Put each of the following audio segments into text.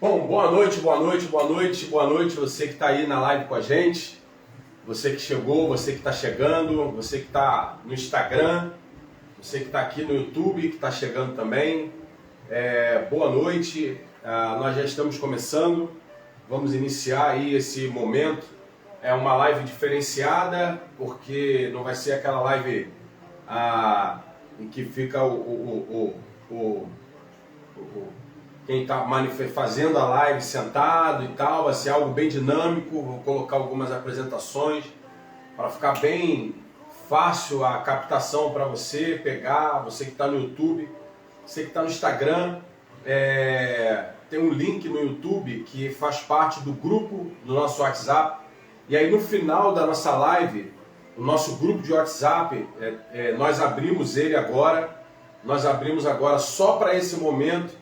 Bom, boa noite, boa noite, boa noite, boa noite, você que está aí na live com a gente, você que chegou, você que está chegando, você que está no Instagram, você que está aqui no YouTube, que está chegando também, boa noite, nós já estamos começando, vamos iniciar aí esse momento, é uma live diferenciada, porque não vai ser aquela live em que fica quem está fazendo a live sentado e tal, vai ser algo bem dinâmico, vou colocar algumas apresentações para ficar bem fácil a captação para você pegar, você que está no YouTube, você que está no Instagram, tem um link no YouTube que faz parte do grupo do nosso WhatsApp, e aí no final da nossa live, o nosso grupo de WhatsApp, nós abrimos ele agora, só para esse momento,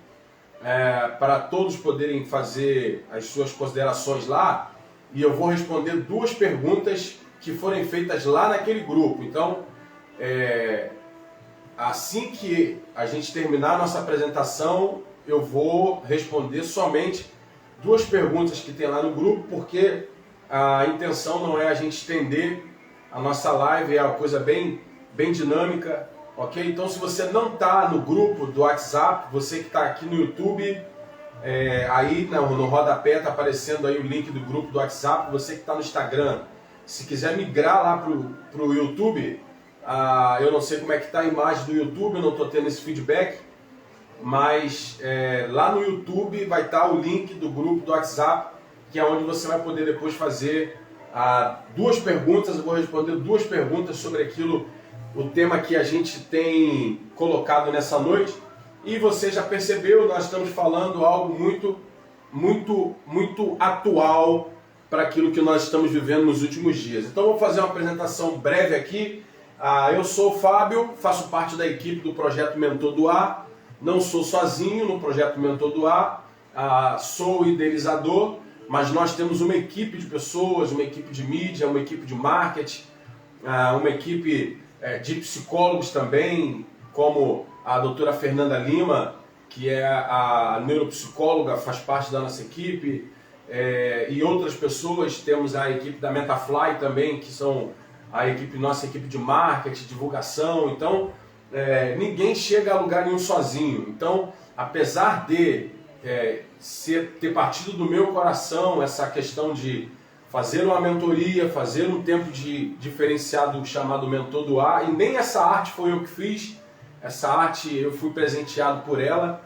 para todos poderem fazer as suas considerações lá, e eu vou responder duas perguntas que forem feitas lá naquele grupo. Então, assim que a gente terminar a nossa apresentação, eu vou responder somente duas perguntas que tem lá no grupo, porque a intenção não é a gente estender a nossa live, é uma coisa bem dinâmica. Ok? Então, se você não está no grupo do WhatsApp, você que está aqui no YouTube, aí no rodapé está aparecendo aí o link do grupo do WhatsApp. Você que está no Instagram, se quiser migrar lá para o YouTube, eu não sei como é que está a imagem do YouTube, eu não estou tendo esse feedback, mas lá no YouTube vai estar o link do grupo do WhatsApp, que é onde você vai poder depois fazer duas perguntas. Eu vou responder duas perguntas sobre o tema que a gente tem colocado nessa noite. E você já percebeu, nós estamos falando algo muito atual para aquilo que nós estamos vivendo nos últimos dias. Então vou fazer uma apresentação breve aqui. Eu sou o Fábio, faço parte da equipe do Projeto Mentor do Ar. Não sou sozinho no Projeto Mentor do Ar, sou o idealizador, mas nós temos uma equipe de pessoas, uma equipe de mídia, uma equipe de marketing, uma equipe de psicólogos também, como a doutora Fernanda Lima, que é a neuropsicóloga, faz parte da nossa equipe, e outras pessoas. Temos a equipe da Metafly também, que são nossa equipe de marketing, divulgação. Então, ninguém chega a lugar nenhum sozinho. Então, apesar de ter partido do meu coração essa questão de fazer uma mentoria, fazer um tempo de diferenciado chamado Mentor do Ar, e nem essa arte foi eu que fiz, essa arte eu fui presenteado por ela,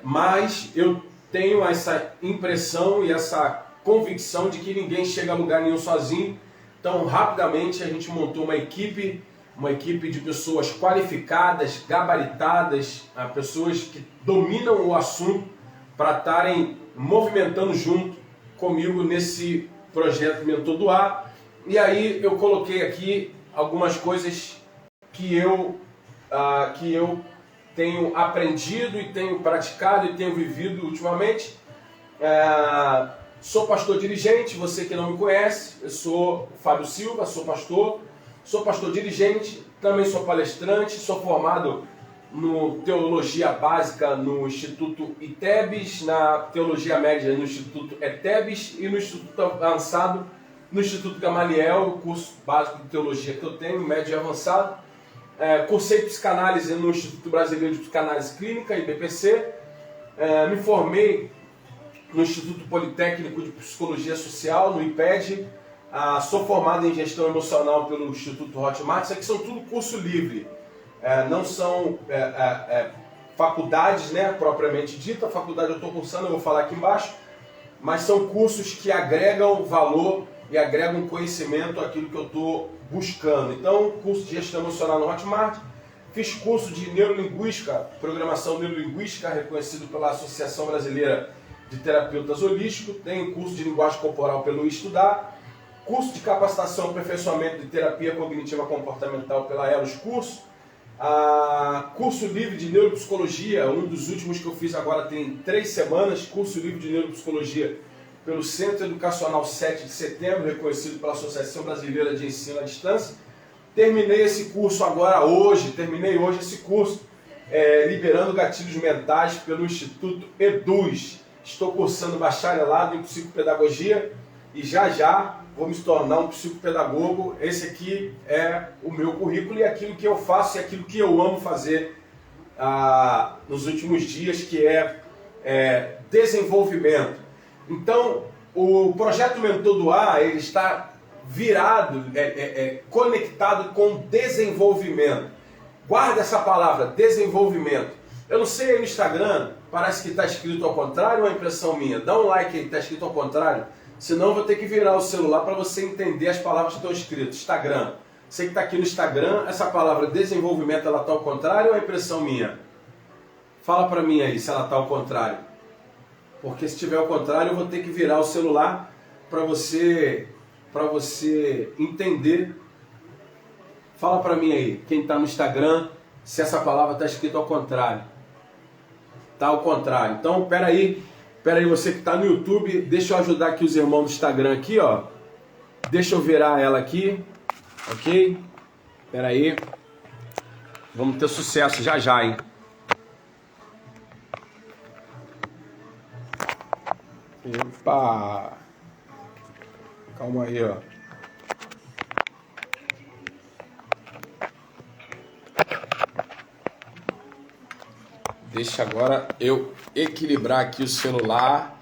mas eu tenho essa impressão e essa convicção de que ninguém chega a lugar nenhum sozinho. Então, rapidamente a gente montou uma equipe de pessoas qualificadas, gabaritadas, pessoas que dominam o assunto para estarem movimentando junto comigo nesse projeto Mentor do Ar. E aí eu coloquei aqui algumas coisas que eu tenho aprendido e tenho praticado e tenho vivido ultimamente. Sou pastor dirigente, você que não me conhece, eu sou Fábio Silva, sou pastor dirigente, também sou palestrante, sou formado no Teologia Básica no Instituto ITEBS, na Teologia Média no Instituto ETEBS e no Instituto Avançado no Instituto Gamaliel, o curso básico de Teologia que eu tenho, médio e avançado. Cursei psicanálise no Instituto Brasileiro de Psicanálise Clínica, IBPC. Me formei no Instituto Politécnico de Psicologia Social, no IPED. Sou formado em Gestão Emocional pelo Instituto Hotmart. Isso aqui são tudo curso livre. Não são faculdades, né, propriamente dita. A faculdade eu estou cursando, eu vou falar aqui embaixo, mas são cursos que agregam valor e agregam conhecimento àquilo que eu estou buscando. Então, curso de Gestão Emocional no Hotmart, fiz curso de Neurolinguística, Programação Neurolinguística, reconhecido pela Associação Brasileira de Terapeutas Holísticos, tenho curso de Linguagem Corporal pelo Estudar, curso de Capacitação e Aperfeiçoamento de Terapia Cognitiva Comportamental pela ELOS Curso, curso livre de Neuropsicologia, um dos últimos que eu fiz agora tem 3 semanas, curso livre de Neuropsicologia pelo Centro Educacional 7 de Setembro, reconhecido pela Associação Brasileira de Ensino à Distância. Terminei esse curso agora terminei hoje esse curso Liberando Gatilhos Mentais pelo Instituto Eduz. Estou cursando bacharelado em psicopedagogia e já vou me tornar um psicopedagogo. Esse aqui é o meu currículo e aquilo que eu faço e aquilo que eu amo fazer nos últimos dias, que é desenvolvimento. Então, o projeto Mentor do Ar, ele está virado, conectado com desenvolvimento. Guarda essa palavra, desenvolvimento. Eu não sei aí no Instagram, parece que está escrito ao contrário ou é impressão minha? Dá um like aí, está escrito ao contrário. Senão eu vou ter que virar o celular para você entender as palavras que estão escritas. Instagram. Você que está aqui no Instagram, essa palavra desenvolvimento, ela está ao contrário ou é impressão minha? Fala para mim aí se ela está ao contrário. Porque se tiver ao contrário, eu vou ter que virar o celular para você entender. Fala para mim aí, quem está no Instagram, se essa palavra está escrita ao contrário. Está ao contrário. Então, peraí, você que está no YouTube, deixa eu ajudar aqui os irmãos do Instagram aqui, ó. Deixa eu virar ela aqui, ok? Peraí. Vamos ter sucesso já, hein? Epa! Calma aí, ó. Deixa agora eu equilibrar aqui o celular.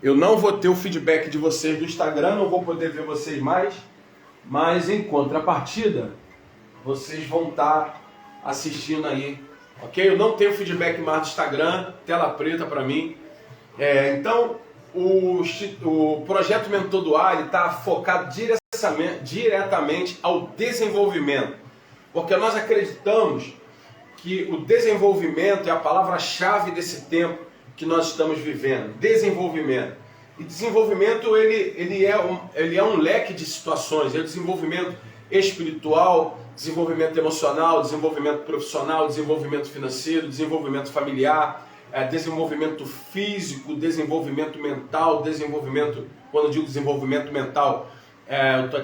Eu não vou ter o feedback de vocês do Instagram, não vou poder ver vocês mais, mas em contrapartida, vocês vão estar assistindo aí, ok? Eu não tenho feedback mais do Instagram, tela preta para mim. Então, o projeto Mentor do Ar está focado diretamente ao desenvolvimento, porque nós acreditamos que o desenvolvimento é a palavra-chave desse tempo que nós estamos vivendo. Desenvolvimento. E desenvolvimento ele é um leque de situações. É o desenvolvimento espiritual, desenvolvimento emocional, desenvolvimento profissional, desenvolvimento financeiro, desenvolvimento familiar, desenvolvimento físico, desenvolvimento mental, quando eu digo desenvolvimento mental,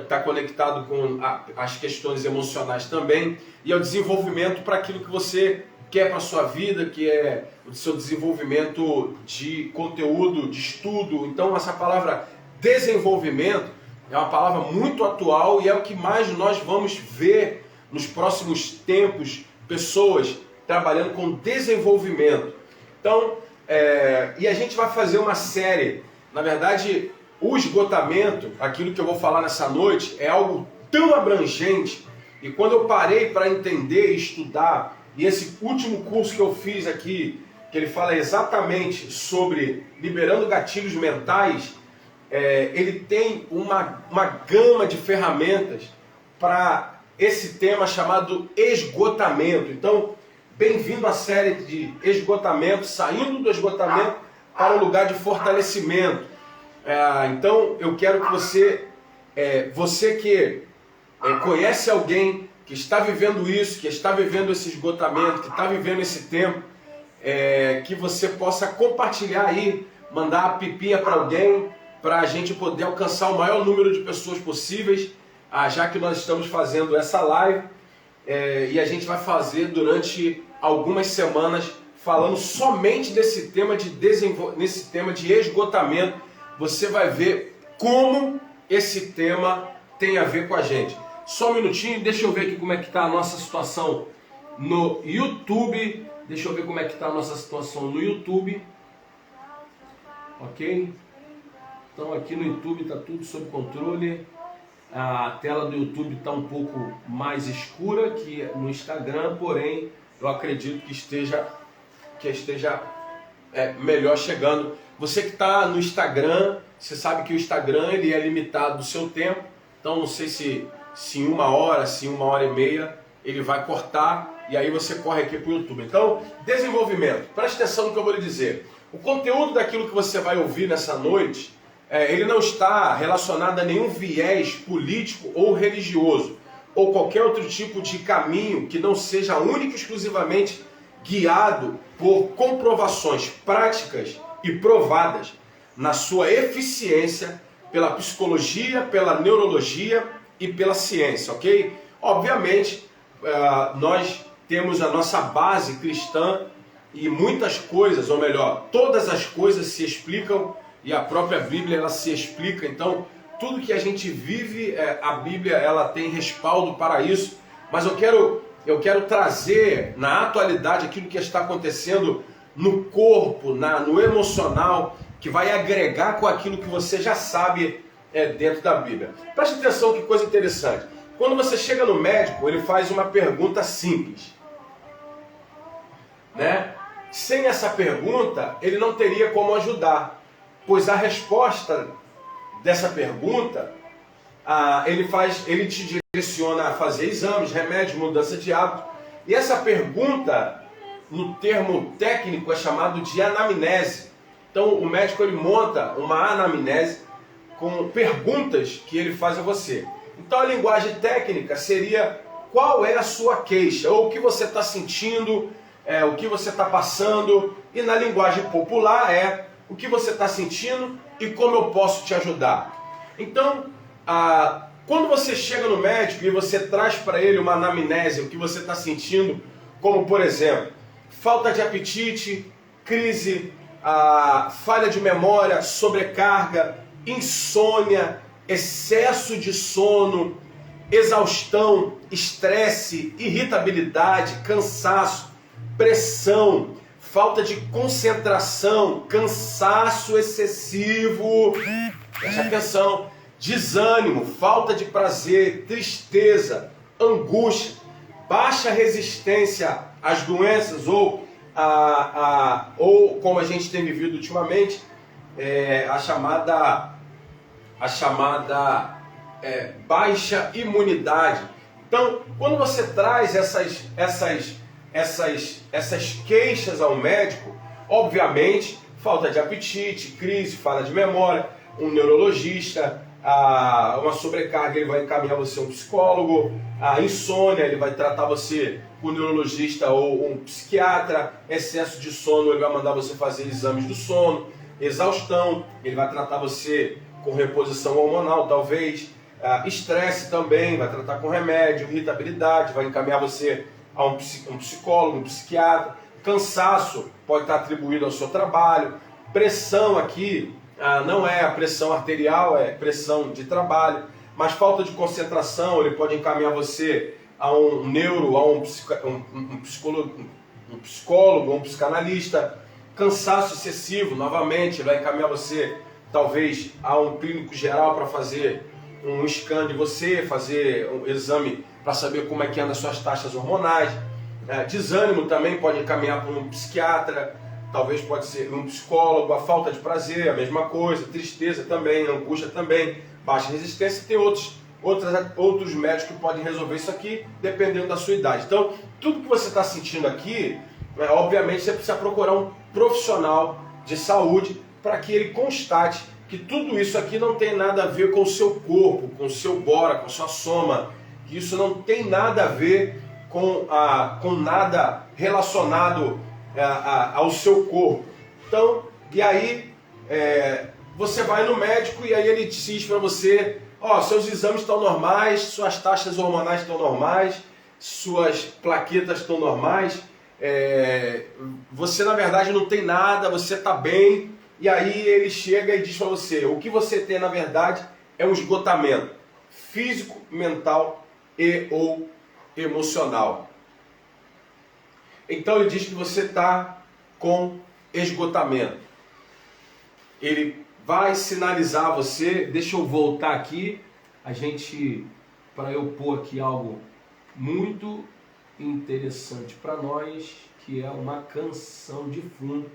está conectado com as questões emocionais também, e é o desenvolvimento para aquilo que você quer para a sua vida, que é o seu desenvolvimento de conteúdo, de estudo. Então essa palavra desenvolvimento é uma palavra muito atual e é o que mais nós vamos ver nos próximos tempos, pessoas trabalhando com desenvolvimento. Então, e a gente vai fazer uma série, na verdade, o esgotamento, aquilo que eu vou falar nessa noite, é algo tão abrangente, e quando eu parei para entender e estudar, e esse último curso que eu fiz aqui, que ele fala exatamente sobre liberando gatilhos mentais, ele tem uma gama de ferramentas para esse tema chamado esgotamento. Então, bem-vindo à série de esgotamento, saindo do esgotamento para o lugar de fortalecimento. Então eu quero que você que conhece alguém que está vivendo isso, que está vivendo esse esgotamento, que está vivendo esse tempo, que você possa compartilhar aí, mandar a pipinha para alguém, para a gente poder alcançar o maior número de pessoas possíveis, já que nós estamos fazendo essa live, e a gente vai fazer durante algumas semanas falando somente desse tema nesse tema de esgotamento. Você vai ver como esse tema tem a ver com a gente. Só um minutinho, deixa eu ver aqui como é que está a nossa situação no YouTube. Deixa eu ver como é que está a nossa situação no YouTube. Ok? Então aqui no YouTube está tudo sob controle. A tela do YouTube está um pouco mais escura que no Instagram, porém eu acredito que esteja melhor chegando. Você que está no Instagram, você sabe que o Instagram ele é limitado do seu tempo, então não sei se em 1 hora, se em 1h30 ele vai cortar e aí você corre aqui para o YouTube. Então, desenvolvimento, preste atenção no que eu vou lhe dizer. O conteúdo daquilo que você vai ouvir nessa noite, ele não está relacionado a nenhum viés político ou religioso, ou qualquer outro tipo de caminho que não seja único e exclusivamente guiado por comprovações práticas e provadas na sua eficiência pela psicologia, pela neurologia e pela ciência, ok? Obviamente, nós temos a nossa base cristã e muitas coisas, ou melhor, todas as coisas se explicam e a própria Bíblia ela se explica. Então, tudo que a gente vive, a Bíblia ela tem respaldo para isso. Mas eu quero trazer na atualidade aquilo que está acontecendo no corpo, no emocional, que vai agregar com aquilo que você já sabe dentro da Bíblia. Preste atenção, que coisa interessante. Quando você chega no médico, ele faz uma pergunta simples, né? Sem essa pergunta, ele não teria como ajudar, pois a resposta dessa pergunta, ele te direciona a fazer exames, remédios, mudança de hábito. E essa pergunta, no termo técnico, é chamado de anamnese. Então o médico ele monta uma anamnese com perguntas que ele faz a você. Então a linguagem técnica seria: qual é a sua queixa? Ou o que você está sentindo, o que você está passando. E na linguagem popular o que você está sentindo e como eu posso te ajudar. Então, quando você chega no médico e você traz para ele uma anamnese, o que você está sentindo, como por exemplo, falta de apetite, crise, falha de memória, sobrecarga, insônia, excesso de sono, exaustão, estresse, irritabilidade, cansaço, pressão, falta de concentração, cansaço excessivo, preste atenção, desânimo, falta de prazer, tristeza, angústia, baixa resistência às doenças ou como a gente tem vivido ultimamente, a chamada baixa imunidade. Então, quando você traz essas queixas ao médico, obviamente, falta de apetite, crise, falha de memória, um neurologista, uma sobrecarga, ele vai encaminhar você a um psicólogo, a insônia, ele vai tratar você com um neurologista ou um psiquiatra, excesso de sono, ele vai mandar você fazer exames do sono, exaustão, ele vai tratar você com reposição hormonal, talvez, estresse também, vai tratar com remédio, irritabilidade, vai encaminhar você a um psicólogo, um psiquiatra, cansaço pode estar atribuído ao seu trabalho, pressão aqui, não é a pressão arterial, é pressão de trabalho, mas falta de concentração, ele pode encaminhar você a um neuro, a um psicólogo, um psicanalista. Cansaço excessivo, novamente, ele vai encaminhar você talvez a um clínico geral para fazer um scan de você, fazer um exame para saber como é que andam as suas taxas hormonais. Desânimo também pode encaminhar para um psiquiatra, talvez pode ser um psicólogo. A falta de prazer, a mesma coisa, tristeza também, angústia também, baixa resistência. Tem outros médicos que podem resolver isso aqui, dependendo da sua idade. Então, tudo que você está sentindo aqui, obviamente você precisa procurar um profissional de saúde para que ele constate que tudo isso aqui não tem nada a ver com o seu corpo, com o seu bora, com a sua soma, que isso não tem nada a ver com nada relacionado ao seu corpo. Então, e aí você vai no médico e aí ele diz para você: seus exames estão normais, suas taxas hormonais estão normais, suas plaquetas estão normais, você na verdade não tem nada, você está bem. E aí ele chega e diz para você: o que você tem na verdade é um esgotamento físico, mental e ou emocional. Então ele diz que você está com esgotamento. Ele vai sinalizar a você. Deixa eu voltar aqui, para eu pôr aqui algo muito interessante para nós, que é uma canção de fundo.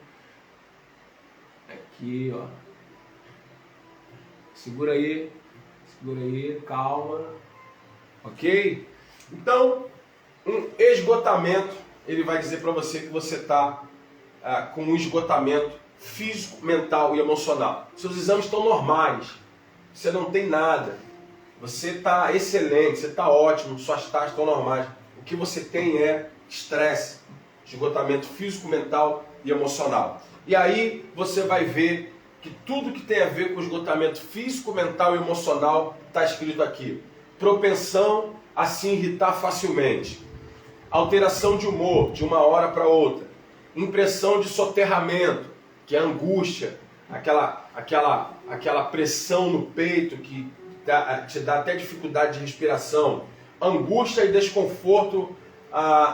Aqui, ó. Segura aí, calma. Ok? Então, um esgotamento, ele vai dizer para você que você está com um esgotamento físico, mental e emocional. Seus exames estão normais, você não tem nada, você está excelente, você está ótimo, suas taxas estão normais. O que você tem é estresse, esgotamento físico, mental e emocional. E aí você vai ver que tudo que tem a ver com esgotamento físico, mental e emocional está escrito aqui. Propensão a se irritar facilmente, alteração de humor de uma hora para outra, impressão de soterramento, que é angústia, aquela pressão no peito que te dá até dificuldade de respiração, angústia e desconforto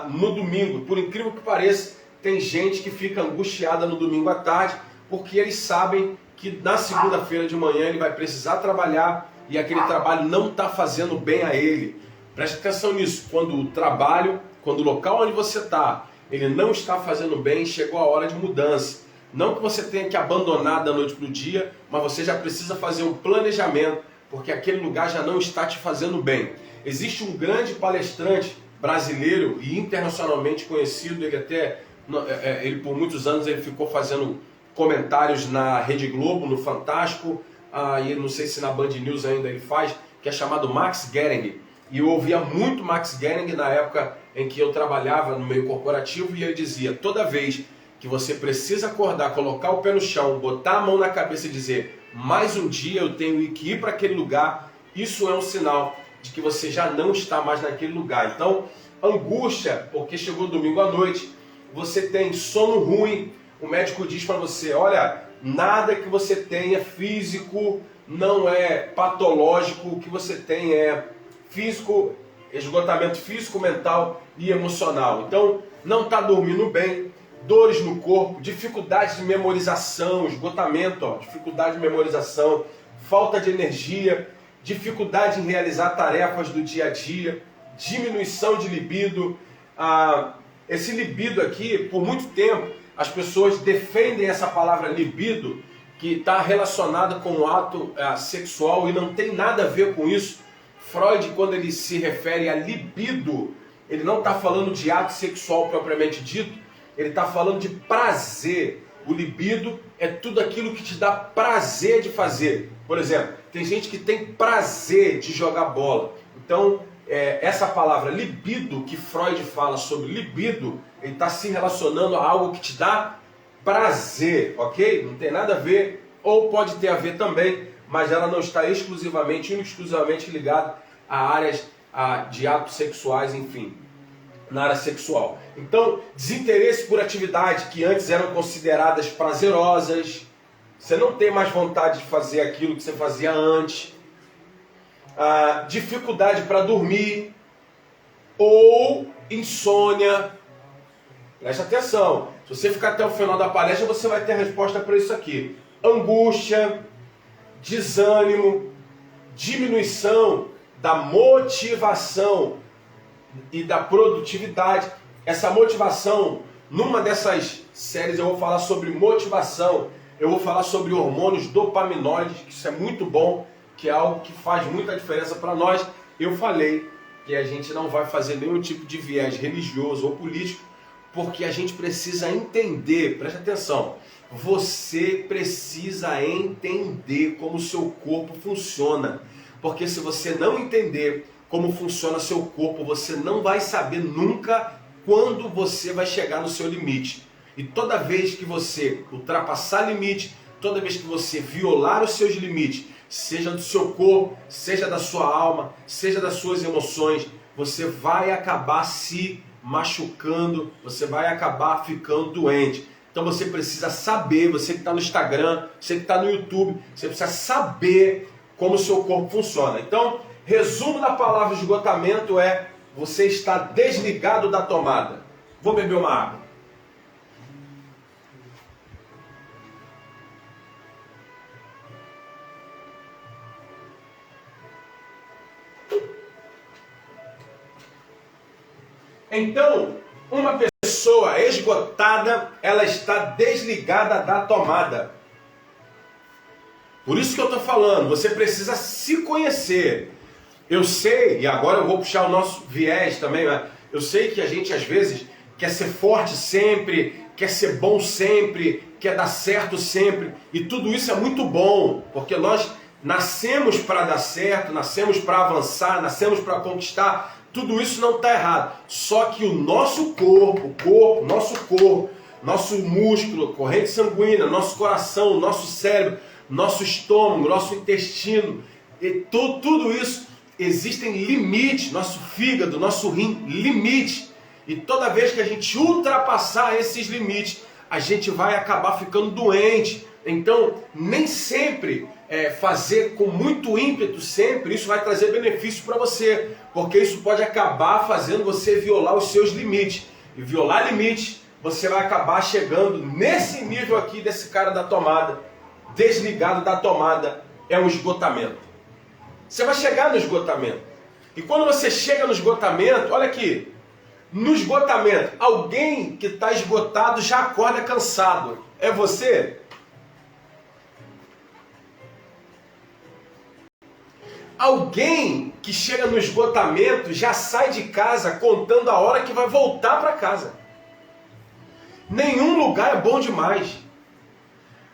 no domingo. Por incrível que pareça, tem gente que fica angustiada no domingo à tarde, porque eles sabem que na segunda-feira de manhã ele vai precisar trabalhar e aquele trabalho não está fazendo bem a ele. Preste atenção nisso, quando o local onde você está, ele não está fazendo bem, chegou a hora de mudança. Não que você tenha que abandonar da noite para o dia, mas você já precisa fazer um planejamento, porque aquele lugar já não está te fazendo bem. Existe um grande palestrante brasileiro e internacionalmente conhecido, ele por muitos anos ele ficou fazendo comentários na Rede Globo, no Fantástico, e não sei se na Band News ainda ele faz, que é chamado Max Gehring. E eu ouvia muito Max Gehring na época em que eu trabalhava no meio corporativo, e ele dizia, toda vez que você precisa acordar, colocar o pé no chão, botar a mão na cabeça e dizer, mais um dia eu tenho que ir para aquele lugar, isso é um sinal de que você já não está mais naquele lugar. Então, angústia, porque chegou domingo à noite, você tem sono ruim, o médico diz para você, olha, nada que você tenha físico não é patológico, o que você tem é físico, esgotamento físico, mental e emocional. Então, não está dormindo bem, dores no corpo, dificuldade de memorização, esgotamento, dificuldade de memorização, falta de energia, dificuldade em realizar tarefas do dia a dia, diminuição de libido. Esse libido aqui, por muito tempo, as pessoas defendem essa palavra libido, que está relacionada com o ato sexual e não tem nada a ver com isso. Freud, quando ele se refere a libido, ele não está falando de ato sexual propriamente dito, ele está falando de prazer. O libido é tudo aquilo que te dá prazer de fazer. Por exemplo, tem gente que tem prazer de jogar bola. Então, essa palavra libido, que Freud fala sobre libido, ele está se relacionando a algo que te dá prazer, ok? Não tem nada a ver, ou pode ter a ver também, mas ela não está exclusivamente ligada a áreas de atos sexuais, enfim, na área sexual. Então, desinteresse por atividades que antes eram consideradas prazerosas, você não tem mais vontade de fazer aquilo que você fazia antes, dificuldade para dormir, ou insônia. Preste atenção, se você ficar até o final da palestra, você vai ter a resposta para isso aqui. Angústia, desânimo, diminuição da motivação e da produtividade. Essa motivação, numa dessas séries eu vou falar sobre motivação, eu vou falar sobre hormônios dopaminóides, que isso é muito bom, que é algo que faz muita diferença para nós. Eu falei que a gente não vai fazer nenhum tipo de viés religioso ou político, porque a gente precisa entender, preste atenção, você precisa entender como o seu corpo funciona, porque se você não entender como funciona seu corpo, você não vai saber nunca quando você vai chegar no seu limite. E toda vez que você ultrapassar limite, toda vez que você violar os seus limites, seja do seu corpo, seja da sua alma, seja das suas emoções, você vai acabar se machucando, você vai acabar ficando doente. Então você precisa saber, você que está no Instagram, você que está no YouTube, você precisa saber como o seu corpo funciona. Então, resumo da palavra esgotamento é: você está desligado da tomada. Vou beber uma água. Então, uma pessoa esgotada, ela está desligada da tomada. Por isso que eu estou falando, você precisa se conhecer. Eu sei, e agora eu vou puxar o nosso viés também, né? Eu sei que a gente às vezes quer ser forte sempre, quer ser bom sempre, quer dar certo sempre, e tudo isso é muito bom, porque nós nascemos para dar certo, nascemos para avançar, nascemos para conquistar. Tudo isso não está errado, só que o nosso corpo, nosso músculo, corrente sanguínea, nosso coração, nosso cérebro, nosso estômago, nosso intestino, e tudo isso, existem limites, nosso fígado, nosso rim, limite. E toda vez que a gente ultrapassar esses limites, a gente vai acabar ficando doente. Então, nem sempre fazer com muito ímpeto sempre, isso vai trazer benefício para você, porque isso pode acabar fazendo você violar os seus limites. E violar limites, você vai acabar chegando nesse nível aqui desse cara da tomada, desligado da tomada, é um esgotamento. Você vai chegar no esgotamento. E quando você chega no esgotamento, olha aqui, no esgotamento, alguém que está esgotado já acorda cansado. É você? Alguém que chega no esgotamento já sai de casa contando a hora que vai voltar para casa. Nenhum lugar é bom demais.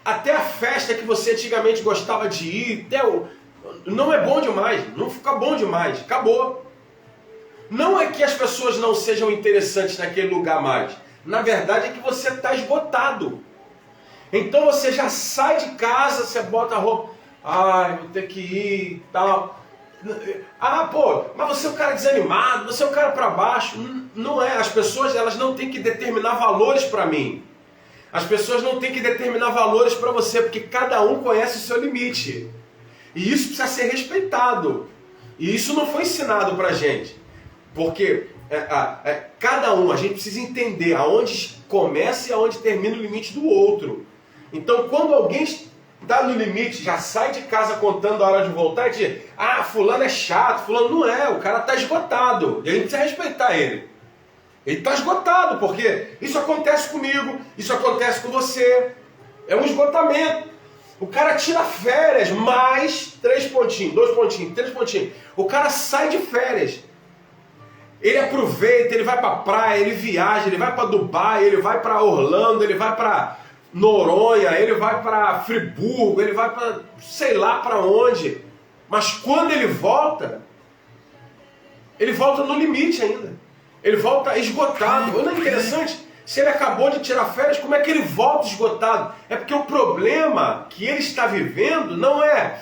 Até a festa que você antigamente gostava de ir, não é bom demais, não fica bom demais, acabou. Não é que as pessoas não sejam interessantes naquele lugar mais. Na verdade é que você está esgotado. Então você já sai de casa, você bota a roupa, vou ter que ir e tal. Mas você é um cara desanimado, você é um cara para baixo. Não é, as pessoas elas não têm que determinar valores para mim. As pessoas não têm que determinar valores para você, porque cada um conhece o seu limite. E isso precisa ser respeitado. E isso não foi ensinado para a gente. Porque cada um, a gente precisa entender aonde começa e aonde termina o limite do outro. Então, quando alguém está no limite, já sai de casa contando a hora de voltar e diz, fulano é chato, fulano não é, o cara está esgotado. E a gente precisa respeitar ele. Ele está esgotado, porque isso acontece comigo, isso acontece com você. É um esgotamento. O cara tira férias, mais 3 pontinhos, 2 pontinhos, 3 pontinhos. O cara sai de férias. Ele aproveita, ele vai para praia, ele viaja, ele vai para Dubai, ele vai para Orlando, ele vai para Noronha, ele vai para Friburgo, ele vai para sei lá para onde. Mas quando ele volta no limite ainda. Ele volta esgotado. Não é interessante? Se ele acabou de tirar férias, como é que ele volta esgotado? É porque o problema que ele está vivendo não é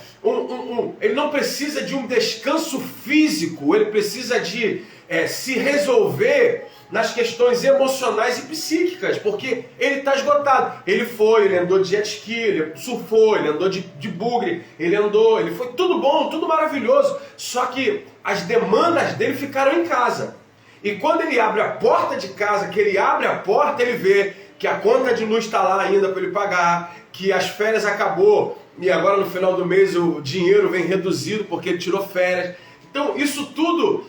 ele não precisa de um descanso físico, ele precisa de se resolver nas questões emocionais e psíquicas, porque ele está esgotado. Ele andou de jet ski, ele surfou, ele andou de bugre, ele foi tudo bom, tudo maravilhoso, só que as demandas dele ficaram em casa. E quando ele abre a porta de casa, que ele abre a porta, ele vê que a conta de luz está lá ainda para ele pagar, que as férias acabou e agora no final do mês o dinheiro vem reduzido porque ele tirou férias. Então isso tudo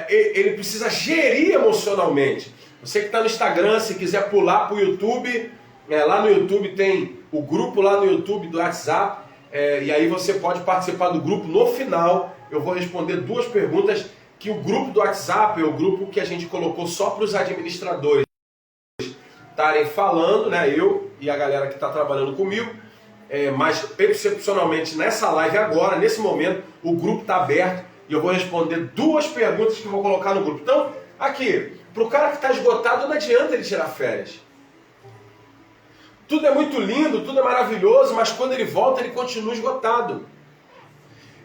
ele precisa gerir emocionalmente. Você que está no Instagram, se quiser pular para o YouTube, lá no YouTube tem o grupo lá no YouTube do WhatsApp, e aí você pode participar do grupo. No final eu vou responder 2 perguntas que o grupo do WhatsApp é o grupo que a gente colocou só para os administradores estarem falando, né? Eu e a galera que está trabalhando comigo, mas excepcionalmente nessa live agora, nesse momento, o grupo está aberto e eu vou responder 2 perguntas que eu vou colocar no grupo. Então, aqui, para o cara que está esgotado, não adianta ele tirar férias. Tudo é muito lindo, tudo é maravilhoso, mas quando ele volta, ele continua esgotado.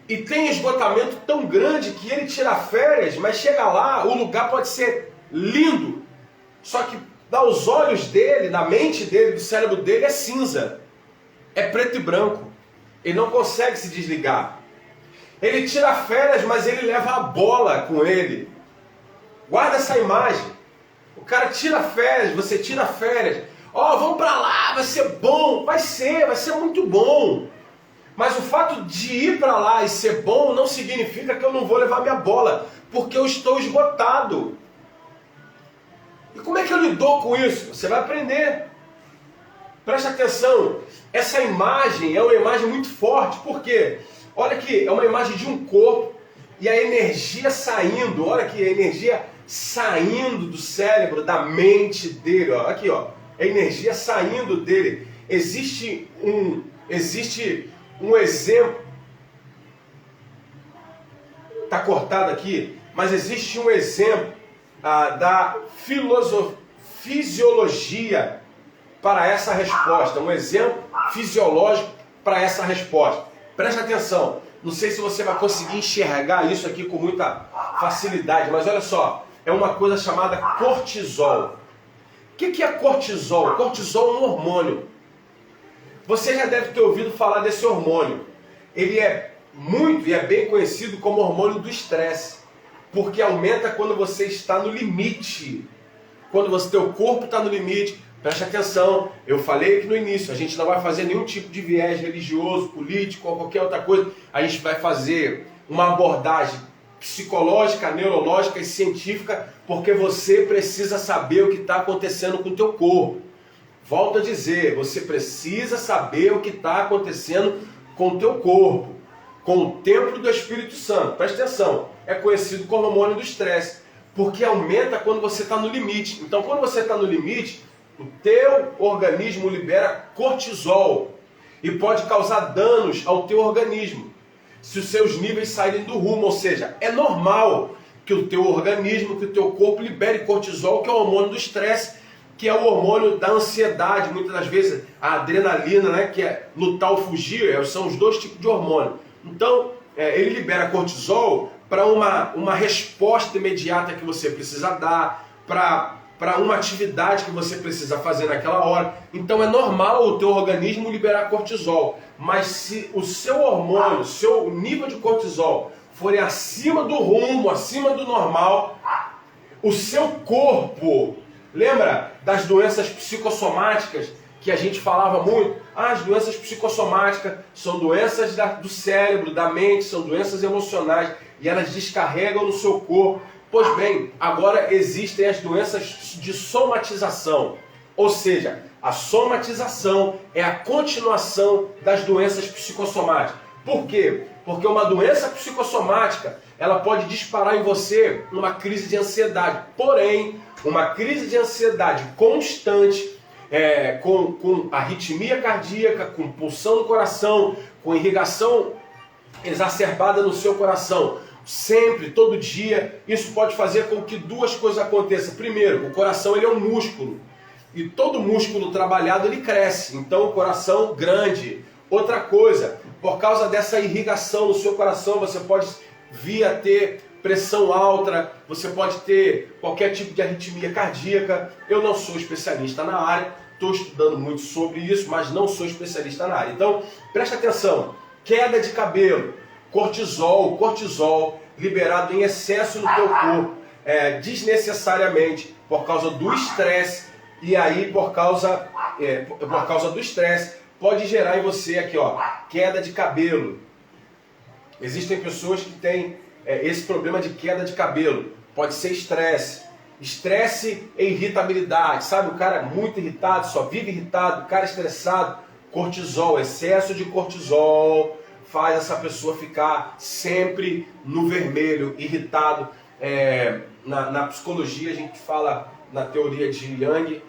E tem esgotamento tão grande que ele tira férias, mas chega lá, o lugar pode ser lindo, só que aos olhos dele, da mente dele, do cérebro dele é cinza, é preto e branco. Ele não consegue se desligar. Ele tira férias, mas ele leva a bola com ele. Guarda essa imagem. O cara tira férias, você tira férias. Vamos pra lá, vai ser bom. Vai ser muito bom. Mas o fato de ir para lá e ser bom não significa que eu não vou levar minha bola, porque eu estou esgotado. E como é que eu lido com isso? Você vai aprender. Preste atenção, essa imagem é uma imagem muito forte, porque olha aqui, é uma imagem de um corpo e a energia saindo, olha aqui, a energia saindo do cérebro, da mente dele, aqui, a energia saindo dele. Existe um exemplo, está cortado aqui, mas existe um exemplo da fisiologia para essa resposta, um exemplo fisiológico para essa resposta. Preste atenção, não sei se você vai conseguir enxergar isso aqui com muita facilidade, mas olha só, é uma coisa chamada cortisol. O que é cortisol? Cortisol é um hormônio. Você já deve ter ouvido falar desse hormônio. Ele é muito e é bem conhecido como hormônio do estresse, porque aumenta quando você está no limite. Quando o teu corpo está no limite. Preste atenção, eu falei aqui no início, a gente não vai fazer nenhum tipo de viés religioso, político ou qualquer outra coisa. A gente vai fazer uma abordagem psicológica, neurológica e científica, porque você precisa saber o que está acontecendo com o teu corpo. Volto a dizer, você precisa saber o que está acontecendo com o teu corpo, com o templo do Espírito Santo. Presta atenção, é conhecido como hormônio do estresse, porque aumenta quando você está no limite. Então, quando você está no limite, o teu organismo libera cortisol e pode causar danos ao teu organismo se os seus níveis saírem do rumo. Ou seja, é normal que o teu organismo, que o teu corpo libere cortisol, que é o hormônio do estresse, que é o hormônio da ansiedade, muitas das vezes a adrenalina, né, que é lutar ou fugir, são os dois tipos de hormônio. Então, ele libera cortisol para uma resposta imediata que você precisa dar, para uma atividade que você precisa fazer naquela hora. Então é normal o teu organismo liberar cortisol, mas se o seu hormônio, o seu nível de cortisol forem acima do rumo, acima do normal, o seu corpo, lembra das doenças psicossomáticas que a gente falava muito? As doenças psicossomáticas são doenças do cérebro, da mente, são doenças emocionais e elas descarregam no seu corpo. Pois bem, agora existem as doenças de somatização, ou seja, a somatização é a continuação das doenças psicossomáticas. Por quê? Porque uma doença psicossomática, ela pode disparar em você uma crise de ansiedade. Porém, uma crise de ansiedade constante, com arritmia cardíaca, com pulsão no coração, com irrigação exacerbada no seu coração, sempre, todo dia, isso pode fazer com que duas coisas aconteçam. Primeiro, o coração ele é um músculo, e todo músculo trabalhado ele cresce, então o coração grande. Outra coisa, por causa dessa irrigação no seu coração, você pode vir a ter pressão alta, você pode ter qualquer tipo de arritmia cardíaca. Eu não sou especialista na área, estou estudando muito sobre isso, mas não sou especialista na área. Então, preste atenção, queda de cabelo, cortisol liberado em excesso no teu corpo, desnecessariamente, por causa do estresse, e aí por causa do estresse, pode gerar em você aqui, ó, queda de cabelo. Existem pessoas que têm esse problema de queda de cabelo, pode ser estresse e irritabilidade, sabe? O cara é muito irritado, só vive irritado, o cara estressado, cortisol, excesso de cortisol faz essa pessoa ficar sempre no vermelho, irritado. Na psicologia a gente fala, na teoria de Jung,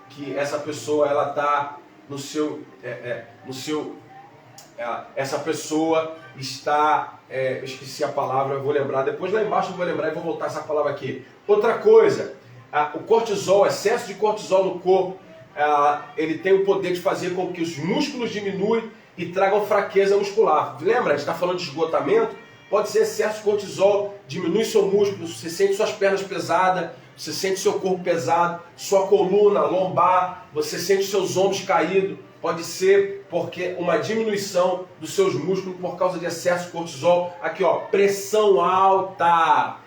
que essa pessoa ela está essa pessoa está, eu esqueci a palavra, eu vou lembrar, depois lá embaixo eu vou lembrar e vou voltar essa palavra aqui. Outra coisa, o cortisol, excesso de cortisol no corpo, ele tem o poder de fazer com que os músculos diminuem e tragam fraqueza muscular. Lembra, a gente está falando de esgotamento? Pode ser excesso de cortisol, diminui seu músculo, você sente suas pernas pesadas, você sente seu corpo pesado, sua coluna, lombar, você sente seus ombros caídos. Pode ser porque uma diminuição dos seus músculos por causa de excesso de cortisol. Aqui, ó, pressão alta,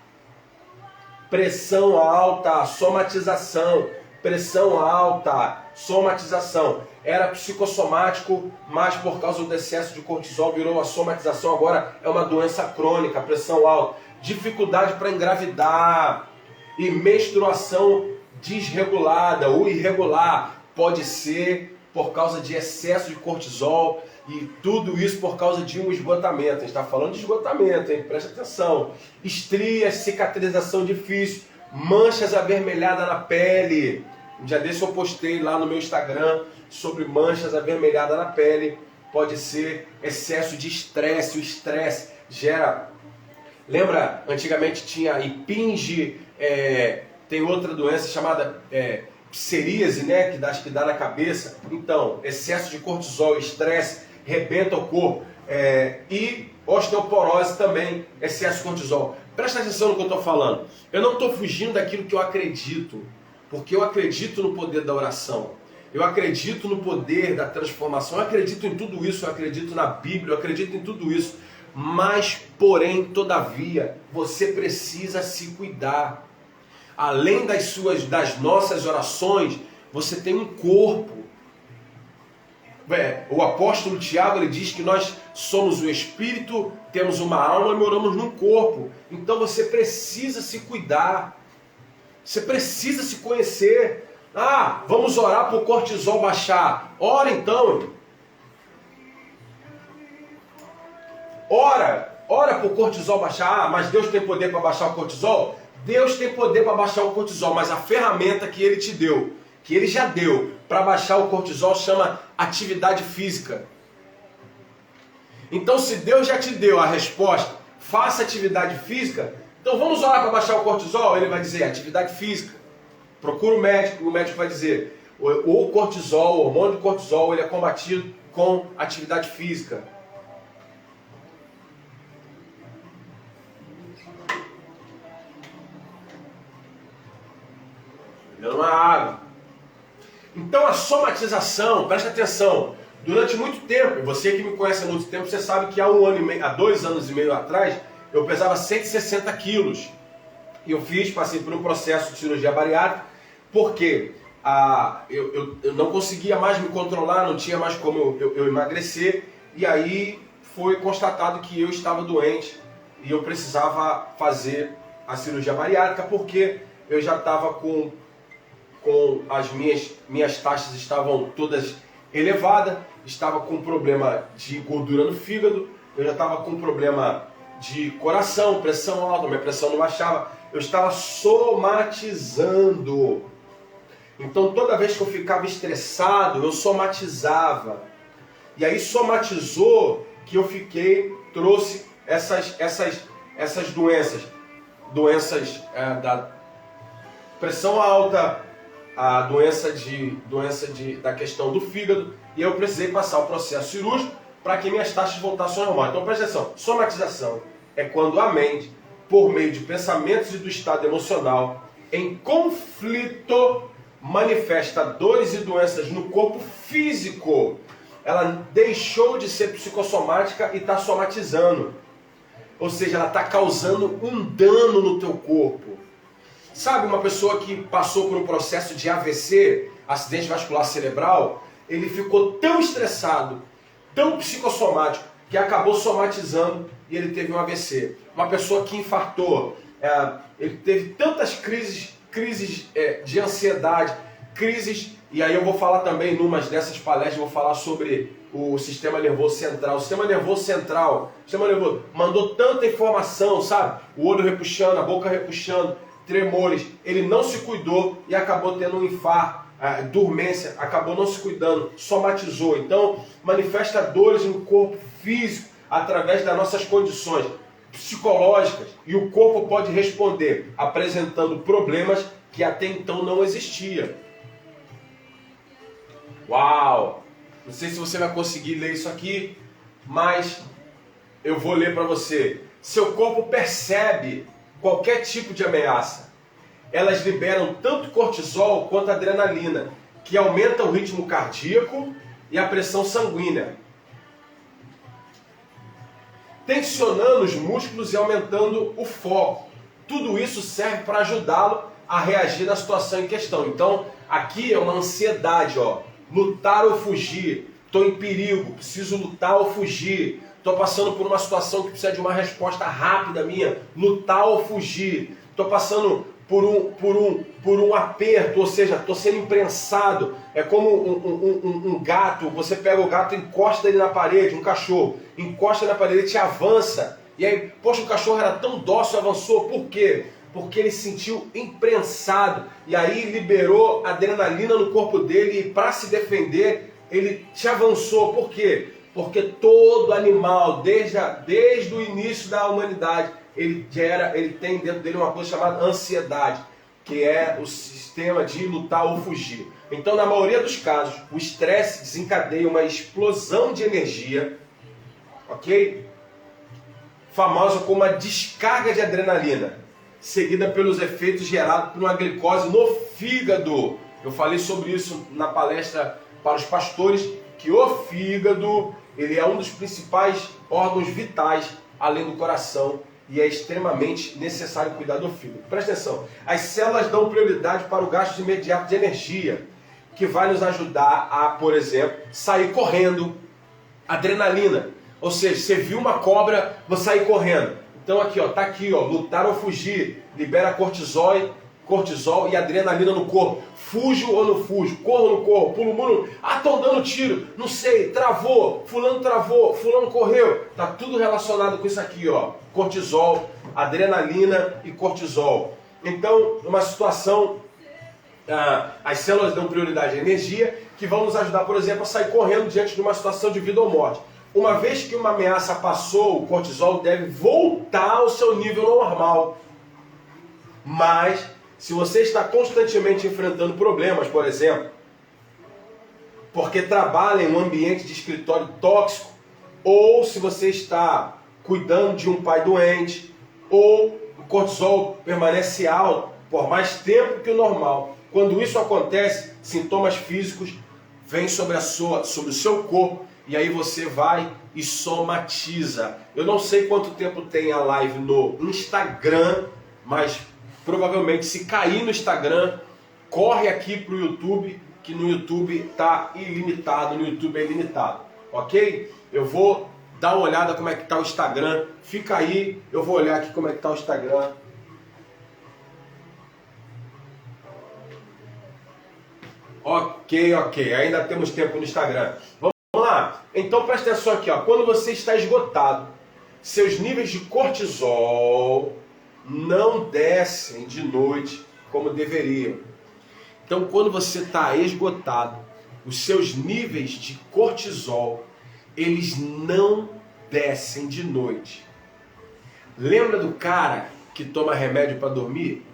somatização, pressão alta, somatização. Era psicossomático, mas por causa do excesso de cortisol virou uma somatização, agora é uma doença crônica, pressão alta. Dificuldade para engravidar e menstruação desregulada ou irregular, pode ser por causa de excesso de cortisol, e tudo isso por causa de um esgotamento. A gente está falando de esgotamento, hein? Presta atenção. Estrias, cicatrização difícil, manchas avermelhadas na pele. Um dia desse eu postei lá no meu Instagram sobre manchas avermelhadas na pele. Pode ser excesso de estresse. O estresse gera... Lembra, antigamente tinha impinge, tem outra doença chamada psoríase, né, que dá na cabeça. Então, excesso de cortisol, estresse, rebenta o corpo. E osteoporose também, excesso de cortisol. Presta atenção no que eu estou falando. Eu não estou fugindo daquilo que eu acredito, porque eu acredito no poder da oração. Eu acredito no poder da transformação. Eu acredito em tudo isso. Eu acredito na Bíblia. Eu acredito em tudo isso. Mas, porém, todavia, você precisa se cuidar. Além das nossas orações, você tem um corpo. O apóstolo Tiago, ele diz que nós somos o espírito, temos uma alma e moramos num corpo. Então você precisa se cuidar. Você precisa se conhecer. Ah, vamos orar para o cortisol baixar. Ora então. Ora para o cortisol baixar. Ah, mas Deus tem poder para baixar o cortisol? Deus tem poder para baixar o cortisol, mas a ferramenta que Ele te deu, que Ele já deu para baixar o cortisol, chama atividade física. Então, se Deus já te deu a resposta, faça atividade física, então vamos orar para baixar o cortisol? Ele vai dizer, atividade física. Procura o médico vai dizer, o cortisol, o hormônio do cortisol, ele é combatido com atividade física. Bebendo uma água. Então a somatização, presta atenção, durante muito tempo, você que me conhece há muito tempo, você sabe que há 2 anos e meio atrás, eu pesava 160 quilos. E eu passei por um processo de cirurgia bariátrica, porque eu não conseguia mais me controlar, não tinha mais como eu emagrecer, e aí foi constatado que eu estava doente e eu precisava fazer a cirurgia bariátrica, porque eu já estava com as minhas taxas estavam todas elevadas, estava com problema de gordura no fígado, eu já estava com problema de coração, pressão alta, minha pressão não baixava, eu estava somatizando. Então toda vez que eu ficava estressado, eu somatizava. E aí somatizou que eu trouxe essas doenças da pressão alta, a doença da questão do fígado, e eu precisei passar o processo cirúrgico para que minhas taxas voltassem ao normal. Então presta atenção, somatização é quando a mente, por meio de pensamentos e do estado emocional, em conflito, manifesta dores e doenças no corpo físico. Ela deixou de ser psicossomática e está somatizando. Ou seja, ela está causando um dano no teu corpo. Sabe, uma pessoa que passou por um processo de AVC, acidente vascular cerebral, ele ficou tão estressado, tão psicossomático, que acabou somatizando e ele teve um AVC. Uma pessoa que infartou, ele teve tantas crises de ansiedade, e aí eu vou falar também, numa dessas palestras, eu vou falar sobre o sistema nervoso central. O sistema nervoso mandou tanta informação, sabe? O olho repuxando, a boca repuxando, tremores, ele não se cuidou e acabou tendo um infarto, dormência, acabou não se cuidando, somatizou. Então, manifesta dores no corpo físico através das nossas condições psicológicas, e o corpo pode responder apresentando problemas que até então não existiam. Uau! Não sei se você vai conseguir ler isso aqui, mas eu vou ler para você. Seu corpo percebe qualquer tipo de ameaça. Elas liberam tanto cortisol quanto adrenalina, que aumenta o ritmo cardíaco e a pressão sanguínea, tensionando os músculos e aumentando o foco. Tudo isso serve para ajudá-lo a reagir na situação em questão. Então, aqui é uma ansiedade, ó. Lutar ou fugir. Estou em perigo, preciso lutar ou fugir. Estou passando por uma situação que precisa de uma resposta rápida minha, lutar ou fugir. Estou passando por um aperto, ou seja, estou sendo imprensado. É como um gato, você pega o gato e encosta ele na parede, um cachorro, encosta na parede, ele te avança. E aí, poxa, o cachorro era tão dócil, avançou, por quê? Porque ele se sentiu imprensado. E aí liberou adrenalina no corpo dele e para se defender, ele te avançou. Por quê? Porque todo animal, desde o início da humanidade, ele tem dentro dele uma coisa chamada ansiedade, que é o sistema de lutar ou fugir. Então, na maioria dos casos, o estresse desencadeia uma explosão de energia, ok? famosa como a descarga de adrenalina, seguida pelos efeitos gerados por uma glicose no fígado. Eu falei sobre isso na palestra para os pastores, que o fígado ele é um dos principais órgãos vitais, além do coração, e é extremamente necessário cuidar do fígado. Presta atenção, as células dão prioridade para o gasto imediato de energia, que vai nos ajudar a, por exemplo, sair correndo. Adrenalina, ou seja, você viu uma cobra, vou sair correndo. Então aqui, ó, tá aqui, ó, lutar ou fugir, libera cortisol e adrenalina no corpo. Fujo ou não fujo, corro ou não corro, pulo o muro, estão dando tiro, não sei, travou, fulano correu. Tá tudo relacionado com isso aqui, ó, cortisol, adrenalina e cortisol. Então, numa situação, as células dão prioridade à energia, que vão nos ajudar, por exemplo, a sair correndo diante de uma situação de vida ou morte. Uma vez que uma ameaça passou, o cortisol deve voltar ao seu nível normal. Mas, se você está constantemente enfrentando problemas, por exemplo, porque trabalha em um ambiente de escritório tóxico, ou se você está cuidando de um pai doente, ou o cortisol permanece alto por mais tempo que o normal. Quando isso acontece, sintomas físicos vêm sobre o seu corpo, e aí você vai e somatiza. Eu não sei quanto tempo tem a live no Instagram, mas provavelmente se cair no Instagram, corre aqui para o YouTube, que no YouTube está ilimitado, no YouTube é ilimitado, ok? Eu vou dar uma olhada como é que está o Instagram, fica aí, eu vou olhar aqui como é que está o Instagram. Ok, ainda temos tempo no Instagram. Vamos lá? Então presta atenção aqui, ó. Quando você está esgotado, seus níveis de cortisol não descem de noite como deveriam. Então quando você está esgotado, os seus níveis de cortisol, eles não descem de noite. Lembra do cara que toma remédio para dormir?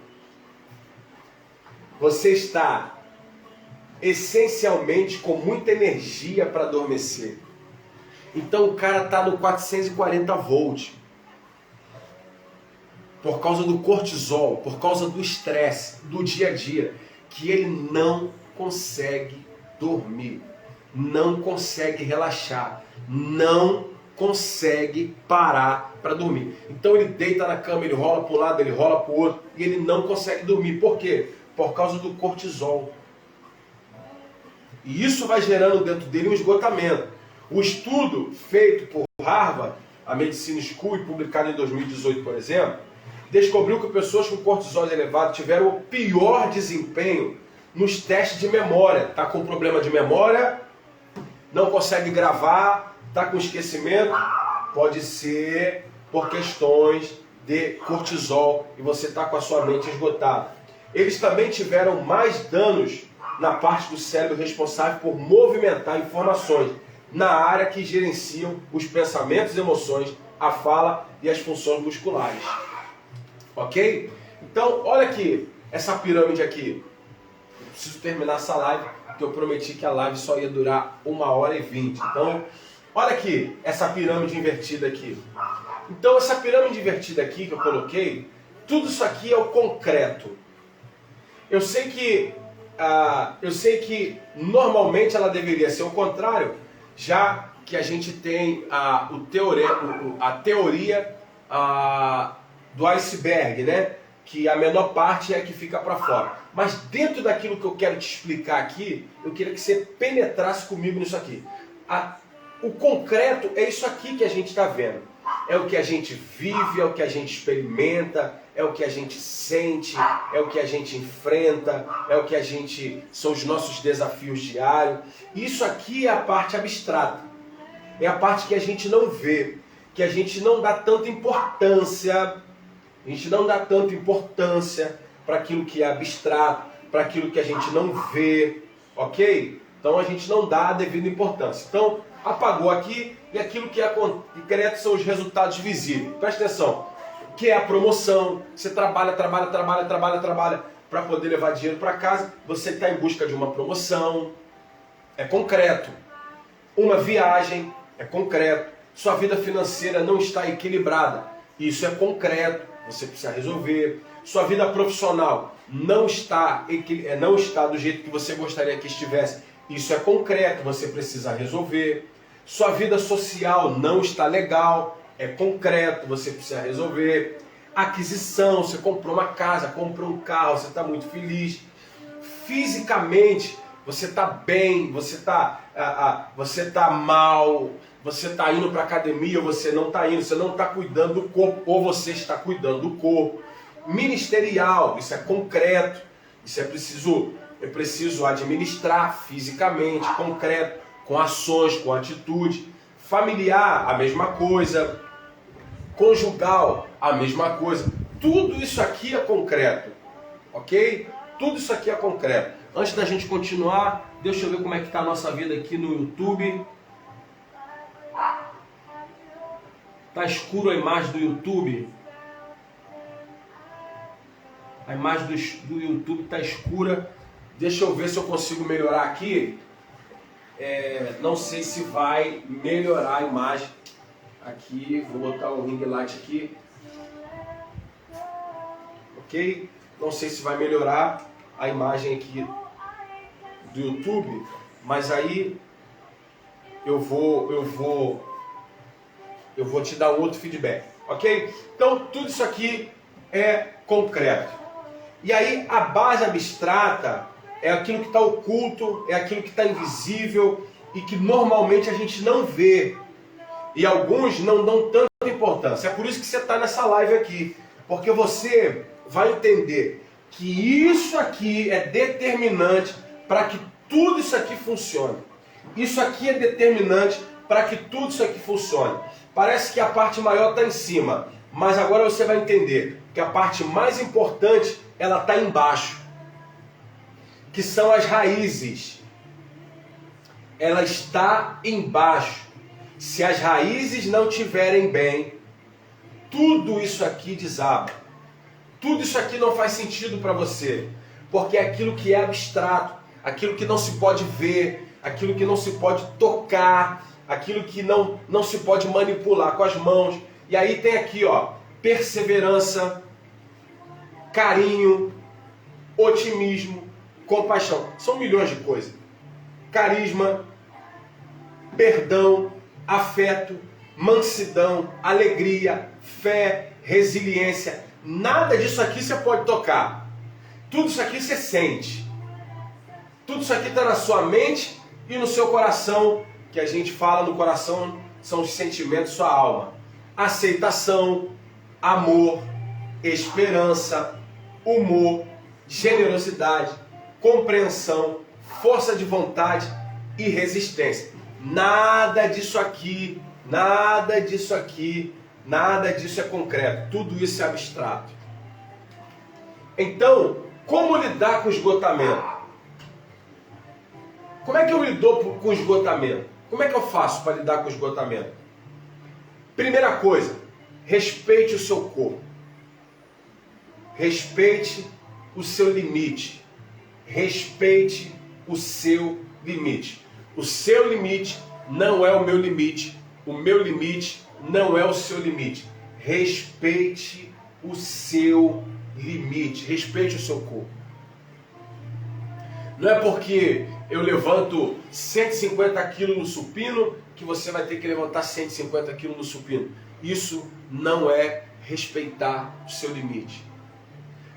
Você está essencialmente com muita energia para adormecer. Então o cara está no 440 volts. Por causa do cortisol, por causa do estresse do dia a dia, que ele não consegue dormir, não consegue relaxar, não consegue parar para dormir. Então ele deita na cama, ele rola para um lado, ele rola para o outro, e ele não consegue dormir. Por quê? Por causa do cortisol. E isso vai gerando dentro dele um esgotamento. O estudo feito por Harvard, a Medicine School, e publicado em 2018, por exemplo, descobriu que pessoas com cortisol elevado tiveram o pior desempenho nos testes de memória. Está com problema de memória, não consegue gravar, está com esquecimento, pode ser por questões de cortisol e você está com a sua mente esgotada. Eles também tiveram mais danos na parte do cérebro responsável por movimentar informações, na área que gerenciam os pensamentos, emoções, a fala e as funções musculares. Ok? Então, olha aqui, essa pirâmide aqui. Eu preciso terminar essa live, porque eu prometi que a live só ia durar 1h20. Então, olha aqui, essa pirâmide invertida aqui. Então, essa pirâmide invertida aqui que eu coloquei, tudo isso aqui é o concreto. Eu sei que normalmente ela deveria ser o contrário, já que a gente tem a teoria do iceberg, né? Que a menor parte é a que fica para fora. Mas dentro daquilo que eu quero te explicar aqui, eu queria que você penetrasse comigo nisso aqui. O concreto é isso aqui que a gente está vendo. É o que a gente vive, é o que a gente experimenta, é o que a gente sente, é o que a gente enfrenta, é o que são os nossos desafios diários. Isso aqui é a parte abstrata. É a parte que a gente não vê, que a gente não dá tanta importância. A gente não dá tanta importância para aquilo que é abstrato, para aquilo que a gente não vê, ok? Então a gente não dá a devida importância. Então apagou aqui e aquilo que é concreto são os resultados visíveis. Presta atenção, que é a promoção. Você trabalha para poder levar dinheiro para casa. Você está em busca de uma promoção, é concreto. Uma viagem, é concreto. Sua vida financeira não está equilibrada. Isso é concreto, você precisa resolver. Sua vida profissional não está do jeito que você gostaria que estivesse. Isso é concreto, você precisa resolver. Sua vida social não está legal, é concreto, você precisa resolver. Aquisição, você comprou uma casa, comprou um carro, você está muito feliz. Fisicamente, você está bem, você tá mal, você está indo para a academia ou você não está indo, você não está cuidando do corpo ou você está cuidando do corpo. Ministerial, isso é concreto, isso é preciso administrar fisicamente, concreto, com ações, com atitude. Familiar, a mesma coisa. Conjugal, a mesma coisa. Tudo isso aqui é concreto, ok? Tudo isso aqui é concreto. Antes da gente continuar, deixa eu ver como é que está a nossa vida aqui no YouTube. Tá escuro a imagem do YouTube? A imagem do YouTube está escura. Deixa eu ver se eu consigo melhorar aqui. Não sei se vai melhorar a imagem. Aqui, vou botar o ring light aqui. Ok? Não sei se vai melhorar a imagem aqui do YouTube, mas aí eu vou te dar outro feedback, ok? Então tudo isso aqui é concreto. E aí a base abstrata é aquilo que está oculto, é aquilo que está invisível e que normalmente a gente não vê. E alguns não dão tanta importância. É por isso que você está nessa live aqui, porque você vai entender que isso aqui é determinante para que tudo isso aqui funcione. Isso aqui é determinante para que tudo isso aqui funcione. Parece que a parte maior está em cima, mas agora você vai entender que a parte mais importante ela está embaixo, que são as raízes. Ela está embaixo. Se as raízes não estiverem bem, tudo isso aqui desaba. Tudo isso aqui não faz sentido para você, porque é aquilo que é abstrato, aquilo que não se pode ver, aquilo que não se pode tocar, aquilo que não se pode manipular com as mãos. E aí tem aqui, ó, perseverança, carinho, otimismo, compaixão. São milhões de coisas. Carisma, perdão, afeto, mansidão, alegria, fé, resiliência. Nada disso aqui você pode tocar. Tudo isso aqui você sente. Tudo isso aqui está na sua mente e no seu coração, que a gente fala no coração, são os sentimentos da sua alma. Aceitação, amor, esperança, humor, generosidade, compreensão, força de vontade e resistência. Nada disso aqui é concreto. Tudo isso é abstrato. Então, como lidar com o esgotamento? Como é que eu lido com o esgotamento? Como é que eu faço para lidar com o esgotamento? Primeira coisa, respeite o seu corpo. Respeite o seu limite. Respeite o seu limite. O seu limite não é o meu limite. O meu limite não é o seu limite. Respeite o seu limite. Respeite o seu corpo. Não é porque eu levanto 150 quilos no supino que você vai ter que levantar 150 quilos no supino. Isso não é respeitar o seu limite.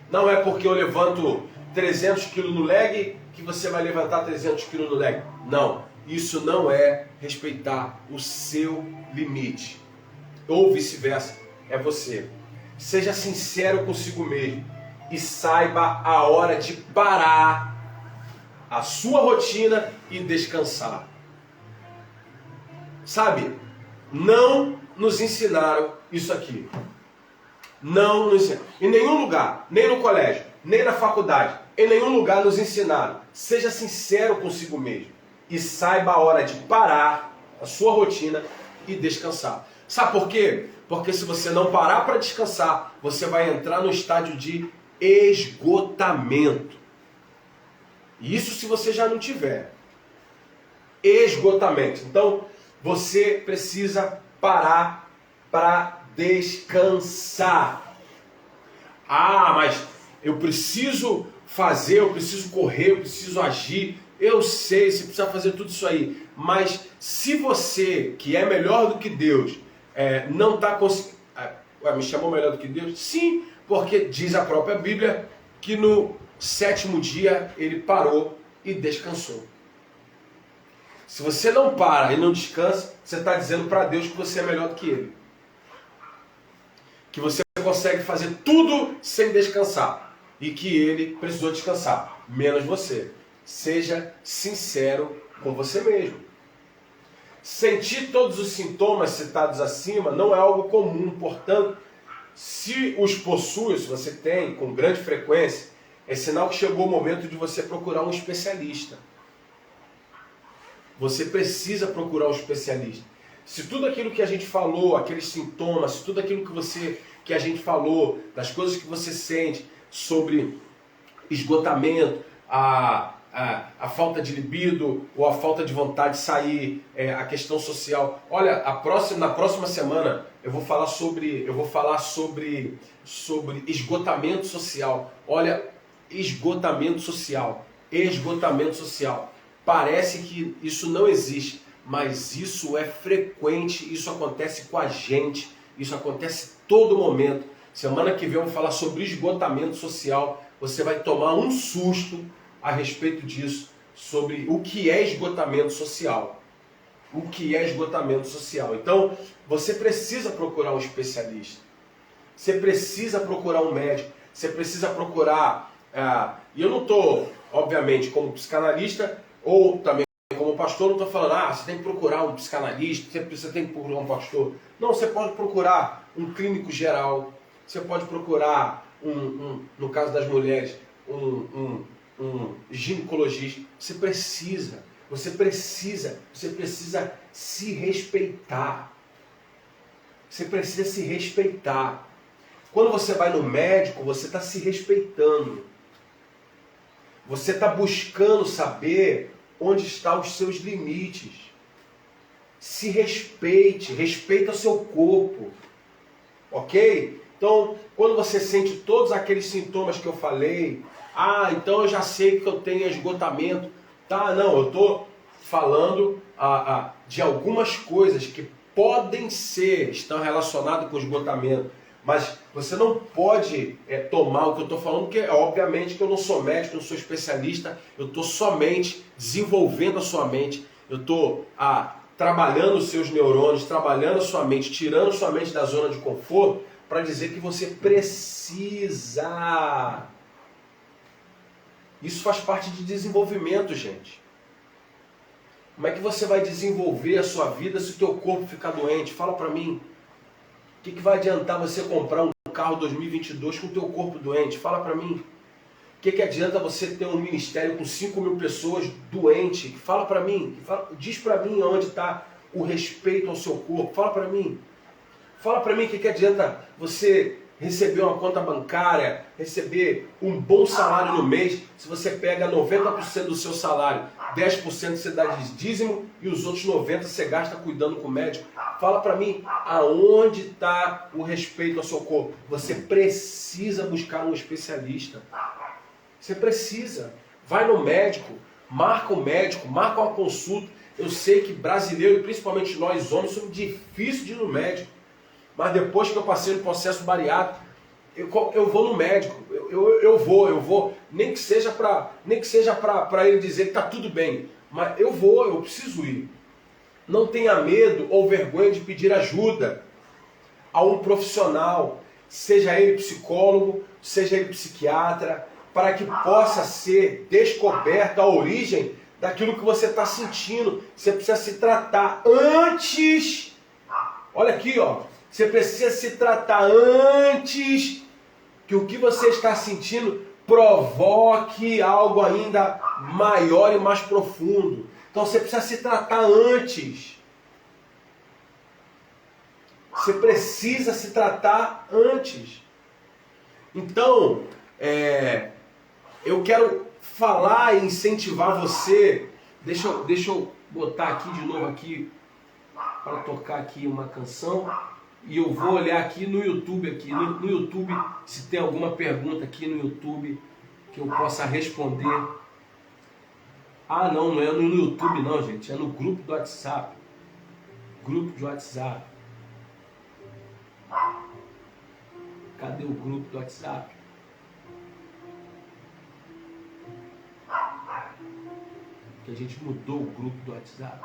Não é porque eu levanto 300 quilos no leg que você vai levantar 300 quilos no leg. Não, isso não é respeitar o seu limite. Ou vice-versa, é você. Seja sincero consigo mesmo e saiba a hora de parar a sua rotina e descansar. Sabe, não nos ensinaram isso aqui. Não nos ensinaram. Em nenhum lugar, nem no colégio, nem na faculdade, em nenhum lugar nos ensinaram. Seja sincero consigo mesmo e saiba a hora de parar a sua rotina e descansar. Sabe por quê? Porque se você não parar para descansar, você vai entrar no estágio de esgotamento. E isso se você já não tiver. Esgotamento. Então, você precisa parar para descansar. Ah, mas eu preciso fazer, eu preciso correr, eu preciso agir. Eu sei, você precisa fazer tudo isso aí. Mas se você, que é melhor do que Deus, não está conseguindo... me chamou melhor do que Deus? Sim, porque diz a própria Bíblia que no 7º dia ele parou e descansou. Se você não para e não descansa, você está dizendo para Deus que você é melhor do que Ele. Que você consegue fazer tudo sem descansar. E que Ele precisou descansar, menos você. Seja sincero com você mesmo. Sentir todos os sintomas citados acima não é algo comum, portanto, se os possui, se você tem com grande frequência, é sinal que chegou o momento de você procurar um especialista. Você precisa procurar um especialista. Se tudo aquilo que a gente falou, aqueles sintomas, se tudo aquilo que a gente falou, das coisas que você sente sobre esgotamento, a falta de libido ou a falta de vontade de sair, a questão social. Olha, na próxima semana eu vou falar sobre esgotamento social. Olha, esgotamento social. Parece que isso não existe, mas isso é frequente, isso acontece com a gente, isso acontece todo momento. Semana que vem eu vou falar sobre esgotamento social. Você vai tomar um susto a respeito disso, sobre o que é esgotamento social. O que é esgotamento social. Então, você precisa procurar um especialista. Você precisa procurar um médico. Você precisa procurar... E eu não estou, obviamente, como psicanalista, ou também como pastor, não estou falando, você tem que procurar um psicanalista, você tem que procurar um pastor. Não, você pode procurar um clínico geral. Você pode procurar, no caso das mulheres, um ginecologista. Você precisa se respeitar. Você precisa se respeitar. Quando você vai no médico, você está se respeitando. Você está buscando saber onde estão os seus limites. Se respeite, respeita o seu corpo. Ok? Então, quando você sente todos aqueles sintomas que eu falei, então eu já sei que eu tenho esgotamento. Tá, não, eu estou falando de algumas coisas que estão relacionadas com esgotamento. Mas você não pode tomar o que eu estou falando, porque obviamente que eu não sou médico, não sou especialista, eu estou somente desenvolvendo a sua mente, eu estou trabalhando os seus neurônios, trabalhando a sua mente, tirando a sua mente da zona de conforto, para dizer que você precisa. Isso faz parte de desenvolvimento, gente. Como é que você vai desenvolver a sua vida se o teu corpo ficar doente? Fala para mim. O que vai adiantar você comprar um carro 2022 com o teu corpo doente? Fala para mim. O que adianta você ter um ministério com 5.000 pessoas doentes? Fala para mim. Diz para mim onde está o respeito ao seu corpo. Fala para mim. Fala para mim o que adianta você receber uma conta bancária, receber um bom salário no mês, se você pega 90% do seu salário, 10% você dá de dízimo e os outros 90% você gasta cuidando com o médico. Fala para mim, aonde está o respeito ao seu corpo? Você precisa buscar um especialista. Você precisa. Vai no médico, marca um médico, marca uma consulta. Eu sei que brasileiro, e principalmente nós homens, somos difíceis de ir no médico. Mas depois que eu passei no processo bariátrico, eu vou no médico. Eu vou. Nem que seja para ele dizer que está tudo bem. Mas eu preciso ir. Não tenha medo ou vergonha de pedir ajuda a um profissional, seja ele psicólogo, seja ele psiquiatra, para que possa ser descoberta a origem daquilo que você está sentindo. Você precisa se tratar antes. Olha aqui, ó. Você precisa se tratar antes que o que você está sentindo provoque algo ainda maior e mais profundo. Então você precisa se tratar antes. Você precisa se tratar antes. Então, eu quero falar e incentivar você. Deixa eu botar aqui de novo aqui para tocar aqui uma canção. e eu vou olhar aqui no YouTube, no YouTube, se tem alguma pergunta aqui no YouTube que eu possa responder. Ah, não é no YouTube não, gente, é no grupo do WhatsApp. Grupo de WhatsApp. Cadê o grupo do WhatsApp? Que a gente mudou o grupo do WhatsApp.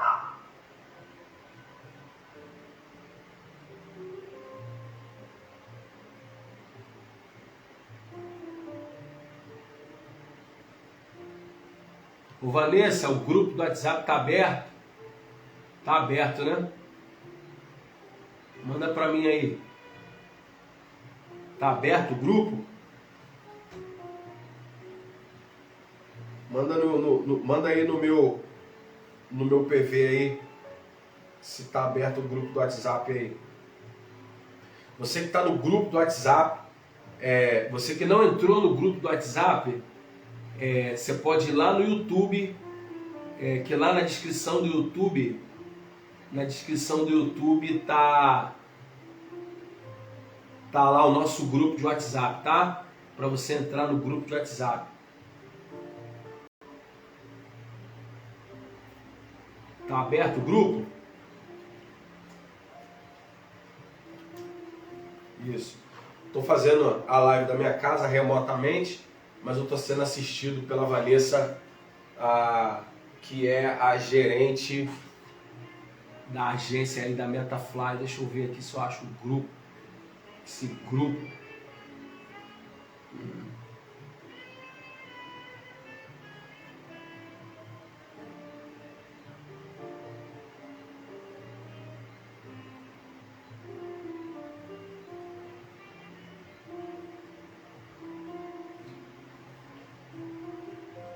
Ô Vanessa, o grupo do WhatsApp tá aberto? Tá aberto, né? Manda pra mim aí. Tá aberto o grupo? Manda aí no meu PV aí, se tá aberto o grupo do WhatsApp aí. Você que está no grupo do WhatsApp, você que não entrou no grupo do WhatsApp, você pode ir lá no YouTube, que lá na descrição do YouTube, tá lá o nosso grupo de WhatsApp, tá? Para você entrar no grupo de WhatsApp. Tá aberto o grupo? Isso. Estou fazendo a live da minha casa remotamente, mas eu estou sendo assistido pela Vanessa, que é a gerente da agência aí da Metafly. Deixa eu ver aqui se eu acho o grupo. Esse grupo.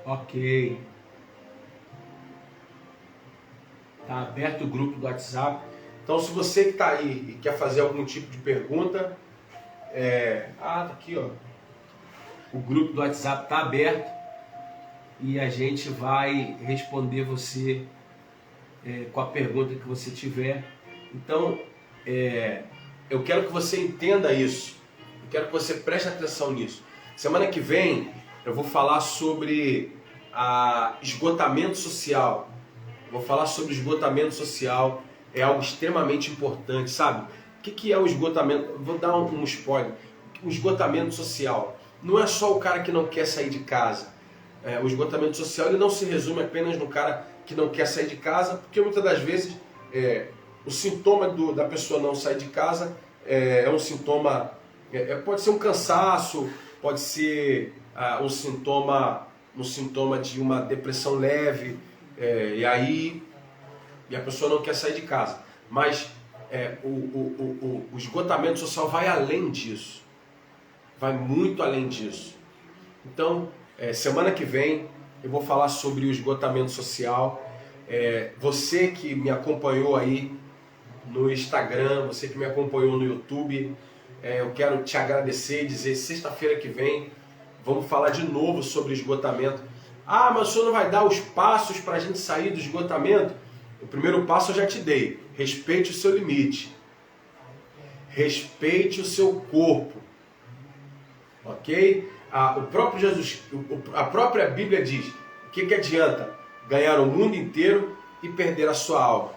Ok. Tá aberto o grupo do WhatsApp. Então, se você que está aí e quer fazer algum tipo de pergunta, tá aqui, ó. O grupo do WhatsApp está aberto e a gente vai responder você com a pergunta que você tiver. Então, eu quero que você entenda isso. Eu quero que você preste atenção nisso. Semana que vem eu vou falar sobre esgotamento social. Vou falar sobre esgotamento social. É algo extremamente importante, sabe? O que é o esgotamento? Vou dar um spoiler. O esgotamento social não é só o cara que não quer sair de casa. O esgotamento social ele não se resume apenas no cara que não quer sair de casa, porque muitas das vezes o sintoma da pessoa não sair de casa é um sintoma, pode ser um cansaço, pode ser um sintoma de uma depressão leve, e a pessoa não quer sair de casa. Mas o esgotamento social vai além disso, vai muito além disso. Então, semana que vem eu vou falar sobre o esgotamento social. Você que me acompanhou aí no Instagram, você que me acompanhou no YouTube, eu quero te agradecer e dizer, sexta-feira que vem vamos falar de novo sobre esgotamento. Ah, mas o senhor não vai dar os passos para a gente sair do esgotamento? O primeiro passo eu já te dei. Respeite o seu limite. Respeite o seu corpo. Ok? O próprio Jesus, a própria Bíblia diz, o que adianta ganhar o mundo inteiro e perder a sua alma?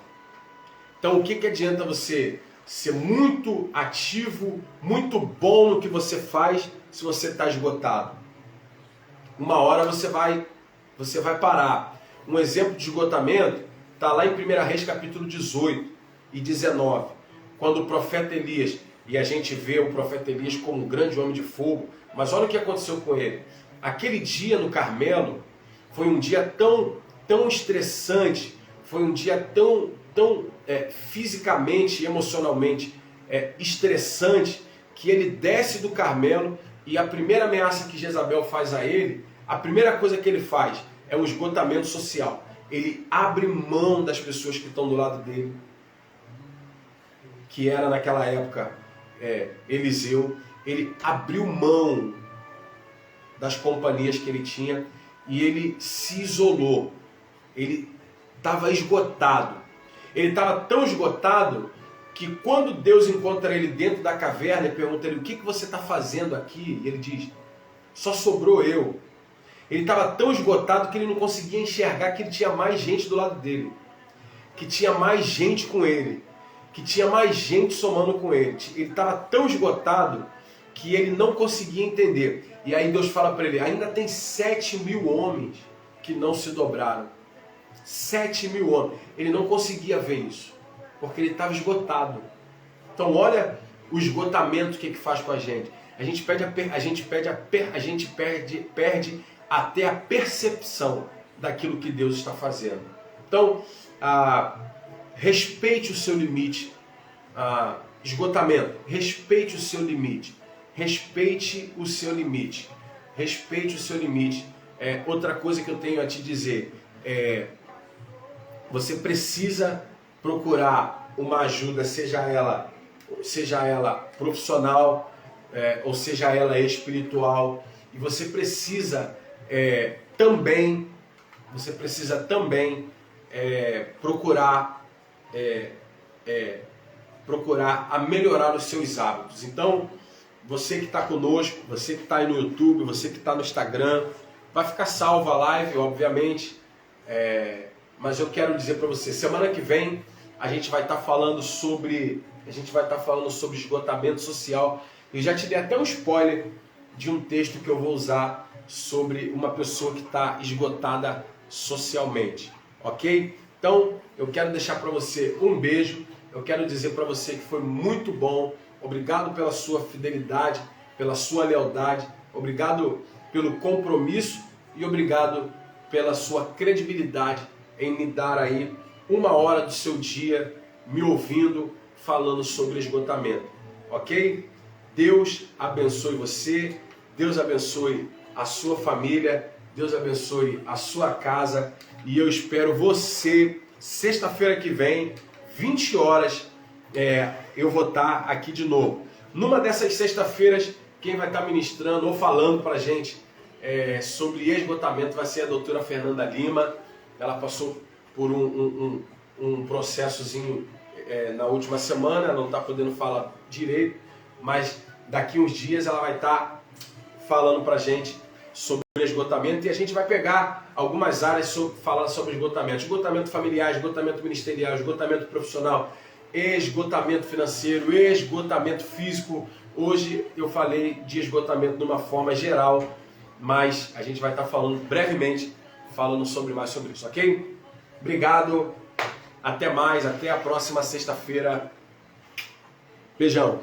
Então o que adianta você ser muito ativo, muito bom no que você faz, se você está esgotado? Uma hora você vai parar. Um exemplo de esgotamento está lá em 1 Reis capítulo 18 e 19, quando o profeta Elias, e a gente vê o profeta Elias como um grande homem de fogo, mas olha o que aconteceu com ele. Aquele dia no Carmelo foi um dia tão estressante, foi um dia tão fisicamente e emocionalmente estressante, que ele desce do Carmelo e a primeira ameaça que Jezabel faz a ele, a primeira coisa que ele faz é o esgotamento social. Ele abre mão das pessoas que estão do lado dele, que era naquela época Eliseu. Ele abriu mão das companhias que ele tinha e ele se isolou. Ele estava esgotado. Ele estava tão esgotado que quando Deus encontra ele dentro da caverna e pergunta ele, o que você está fazendo aqui? E ele diz, só sobrou eu. Ele estava tão esgotado que ele não conseguia enxergar que ele tinha mais gente do lado dele, que tinha mais gente com ele, que tinha mais gente somando com ele. Ele estava tão esgotado que ele não conseguia entender. E aí Deus fala para ele, ainda tem 7.000 homens que não se dobraram. 7.000 homens. Ele não conseguia ver isso, porque ele estava esgotado. Então olha o esgotamento que faz com a gente. A gente perde até a percepção daquilo que Deus está fazendo. Então, respeite o seu limite. Esgotamento, respeite o seu limite. Respeite o seu limite. Respeite o seu limite. Outra coisa que eu tenho a te dizer você precisa procurar uma ajuda, seja ela profissional, ou seja ela espiritual, e você precisa também procurar a melhorar os seus hábitos. Então, você que está conosco, você que está aí no YouTube, você que está no Instagram, vai ficar salva a live, obviamente, mas eu quero dizer para você, semana que vem a gente vai estar falando sobre esgotamento social. Eu já te dei até um spoiler de um texto que eu vou usar sobre uma pessoa que está esgotada socialmente, ok? Então, eu quero deixar para você um beijo, eu quero dizer para você que foi muito bom, obrigado pela sua fidelidade, pela sua lealdade, obrigado pelo compromisso e obrigado pela sua credibilidade em me dar aí 1 hora do seu dia me ouvindo, falando sobre esgotamento, ok? Deus abençoe você, Deus abençoe a sua família, Deus abençoe a sua casa e eu espero você sexta-feira que vem, 20 horas, eu vou estar aqui de novo. Numa dessas sexta-feiras, quem vai estar ministrando ou falando para a gente sobre esgotamento vai ser a doutora Fernanda Lima. Ela passou por um processozinho na última semana, ela não está podendo falar direito, mas daqui uns dias ela vai estar falando para a gente sobre esgotamento e a gente vai pegar algumas áreas falando sobre esgotamento familiar, esgotamento ministerial, esgotamento profissional, esgotamento financeiro, esgotamento físico. Hoje eu falei de esgotamento de uma forma geral, mas a gente vai estar falando brevemente, mais sobre isso, ok? Obrigado, até mais, até a próxima sexta-feira. Beijão.